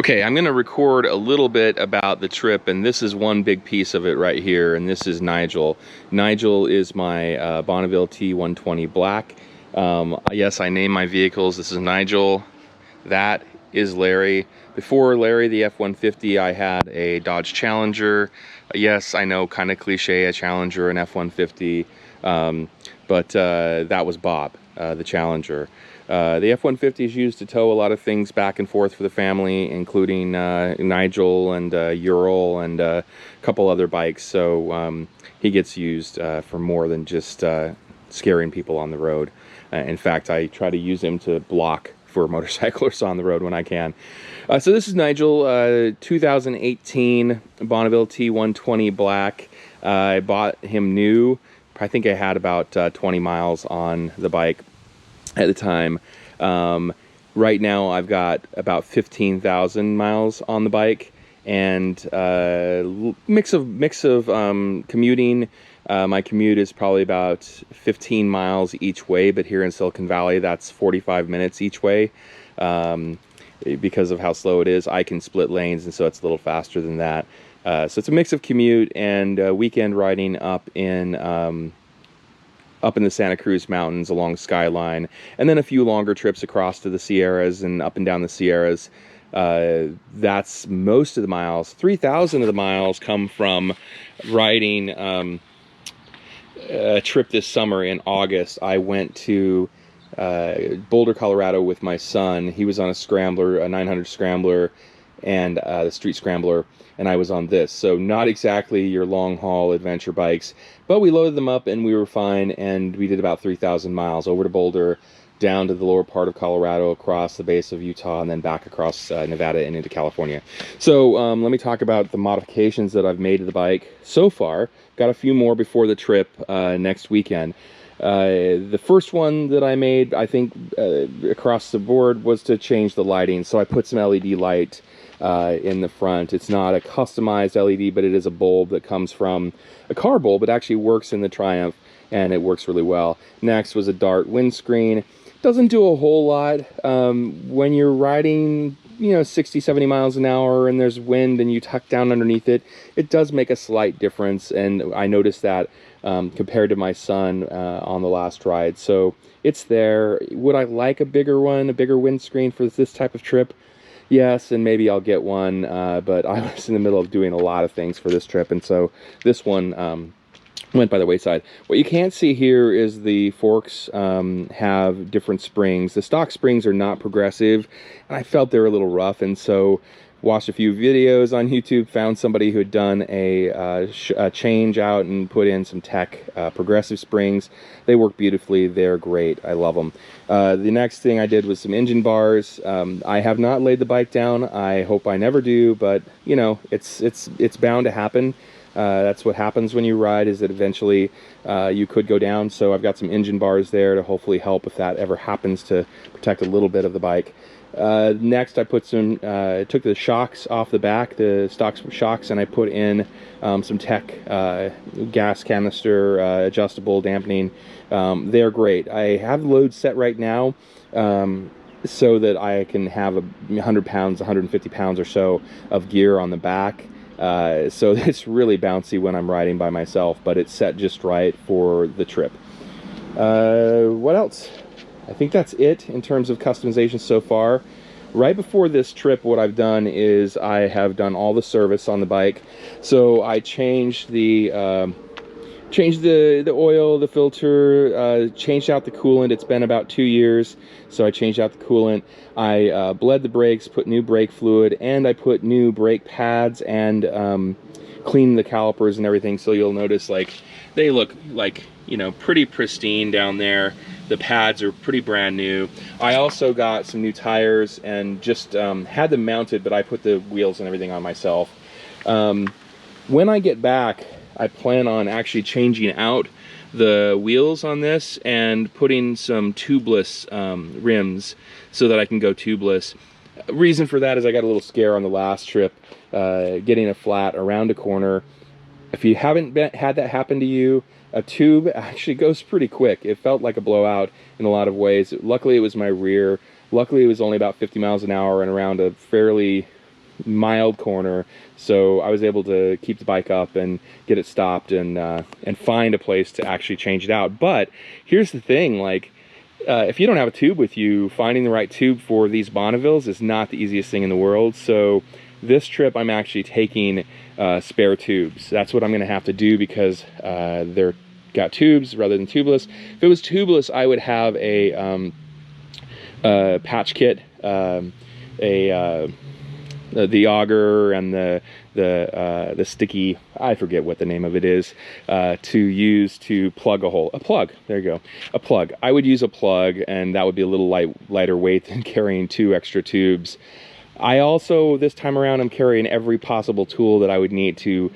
Okay, I'm going to record a little bit about the trip, and this is one big piece of it right here, and this is Nigel. Nigel is my Bonneville T120 Black. Yes, I name my vehicles. This is Nigel. That is Larry. Before Larry, the F-150, I had a Dodge Challenger. Yes, I know, kind of cliche, a Challenger, an F-150, but that was Bob, the Challenger. The F-150 is used to tow a lot of things back and forth for the family, including Nigel and Ural and a couple other bikes. So he gets used for more than just scaring people on the road. In fact, I try to use him to block for motorcyclists on the road when I can. So this is Nigel, 2018 Bonneville T120 Black. I bought him new. I think I had about 20 miles on the bike at the time. Right now I've got about 15,000 miles on the bike, and mix of commuting. My commute is probably about 15 miles each way, but here in Silicon Valley that's 45 minutes each way. Because of how slow it is, I can split lanes, and so it's a little faster than that. So it's a mix of commute and weekend riding up in the Santa Cruz Mountains along Skyline, and then a few longer trips across to the Sierras and up and down the Sierras. That's most of the miles. 3,000 of the miles come from riding a trip this summer in August. I went to Boulder, Colorado with my son. He was on a Scrambler, a 900 Scrambler, and the Street Scrambler, and I was on this. So not exactly your long haul adventure bikes, but we loaded them up and we were fine, and we did about 3,000 miles over to Boulder, down to the lower part of Colorado, across the base of Utah, and then back across Nevada and into California. So let me talk about the modifications that I've made to the bike so far. Got a few more before the trip next weekend. The first one that I made, I think, across the board, was to change the lighting. So I put some LED light in the front. It's not a customized LED, but it is a bulb that comes from a car bulb. It actually works in the Triumph, and it works really well. Next was a Dart windscreen. Doesn't do a whole lot. When you're riding, 60, 70 miles an hour and there's wind and you tuck down underneath it, it does make a slight difference, and I noticed that compared to my son on the last ride. So it's there. Would I like a bigger one, a bigger windscreen for this type of trip? Yes, and maybe I'll get one, but I was in the middle of doing a lot of things for this trip, and so this one went by the wayside. What you can't see here is the forks have different springs. The stock springs are not progressive, and I felt they were a little rough, and so watched a few videos on YouTube, found somebody who had done a change out and put in some tech progressive springs. They work beautifully. They're great. I love them. The next thing I did was some engine bars. I have not laid the bike down. I hope I never do, but it's bound to happen. That's what happens when you ride, is that eventually you could go down. So I've got some engine bars there to hopefully help if that ever happens, to protect a little bit of the bike. Next I put took the shocks off the back, the stock shocks, and I put in some tech gas canister adjustable dampening. They're great. I have loads set right now so that I can have 100 pounds, 150 pounds or so of gear on the back. So it's really bouncy when I'm riding by myself, but it's set just right for the trip. What else? I think that's it in terms of customization so far. Right before this trip, what I've done is I have done all the service on the bike. So I changed the oil, the filter, changed out the coolant. It's been about 2 years, so I changed out the coolant. I bled the brakes, put new brake fluid, and I put new brake pads and cleaned the calipers and everything. So you'll notice, like, they look like, pretty pristine down there. The pads are pretty brand new. I also got some new tires and just had them mounted, but I put the wheels and everything on myself. When I get back, I plan on actually changing out the wheels on this and putting some tubeless rims so that I can go tubeless. Reason for that is I got a little scare on the last trip getting a flat around a corner. If you haven't had that happen to you, a tube actually goes pretty quick. It felt like a blowout in a lot of ways. Luckily it was my rear. Luckily it was only about 50 miles an hour and around a fairly mild corner, so I was able to keep the bike up and get it stopped and find a place to actually change it out. But here's the thing, like, if you don't have a tube with you, finding the right tube for these Bonnevilles is not the easiest thing in the world. So this trip I'm actually taking spare tubes. That's what I'm going to have to do, because they're got tubes rather than tubeless. If it was tubeless, I would have a patch kit, the auger and the sticky, I forget what the name of it is, to use to plug a hole. A plug, there you go, a plug. I would use a plug, and that would be a little lighter weight than carrying 2 extra tubes. I also, this time around, I'm carrying every possible tool that I would need to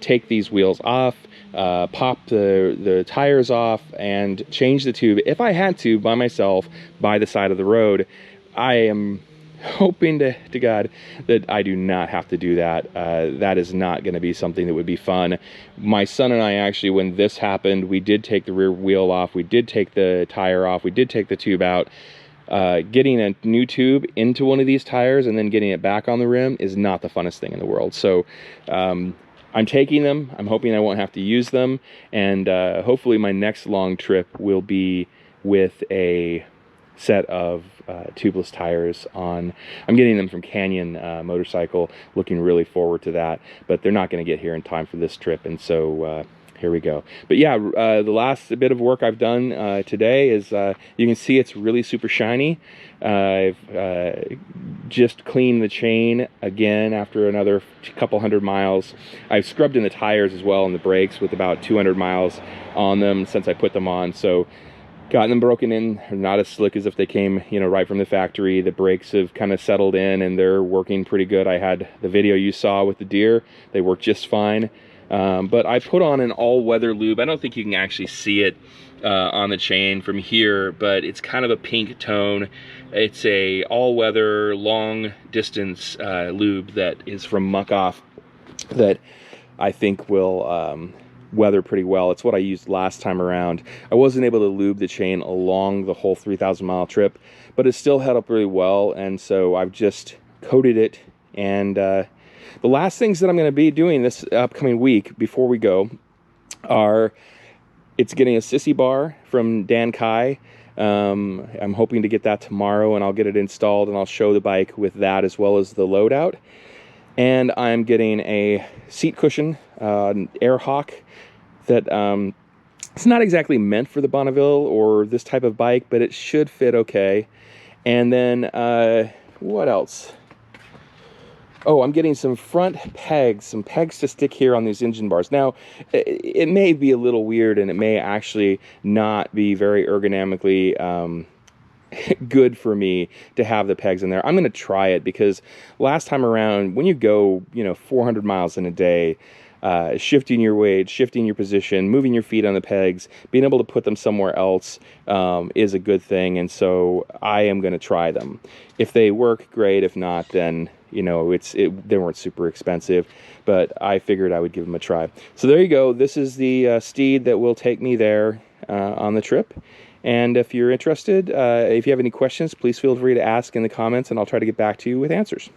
take these wheels off, pop the tires off, and change the tube if I had to by myself by the side of the road. I am hoping to God that I do not have to do that. That is not going to be something that would be fun. My son and I actually, when this happened, we did take the rear wheel off, we did take the tire off, we did take the tube out. Getting a new tube into one of these tires and then getting it back on the rim is not the funnest thing in the world. So I'm taking them. I'm hoping I won't have to use them, and hopefully my next long trip will be with a set of tubeless tires on. I'm getting them from Canyon Motorcycle, looking really forward to that, but they're not going to get here in time for this trip, and so here we go. But yeah, the last bit of work I've done today is, you can see it's really super shiny. I've just cleaned the chain again after another couple hundred miles. I've scrubbed in the tires as well and the brakes with about 200 miles on them since I put them on. So gotten them broken in. They're not as slick as if they came, you know, right from the factory. The brakes have kind of settled in and they're working pretty good. I had the video you saw with the deer. They work just fine. But I put on an all-weather lube. I don't think you can actually see it on the chain from here, but it's kind of a pink tone. It's a all-weather long distance lube that is from Muck Off that I think will weather pretty well. It's what I used last time around. I wasn't able to lube the chain along the whole 3,000-mile trip, but it still held up really well, and so I've just coated it. And the last things that I'm going to be doing this upcoming week before we go are, it's getting a sissy bar from Dan Kai. I'm hoping to get that tomorrow, and I'll get it installed and I'll show the bike with that as well as the loadout. And I'm getting a seat cushion, Air Hawk, that it's not exactly meant for the Bonneville or this type of bike, but it should fit okay. And then what else? Oh, I'm getting some front pegs, some pegs to stick here on these engine bars. Now, it may be a little weird, and it may actually not be very ergonomically good for me to have the pegs in there. I'm going to try it, because last time around, when you go, 400 miles in a day, shifting your weight, shifting your position, moving your feet on the pegs, being able to put them somewhere else is a good thing. And so I am going to try them. If they work, great. If not, then they weren't super expensive, but I figured I would give them a try. So there you go. This is the steed that will take me there on the trip. And if you're interested, if you have any questions, please feel free to ask in the comments, and I'll try to get back to you with answers.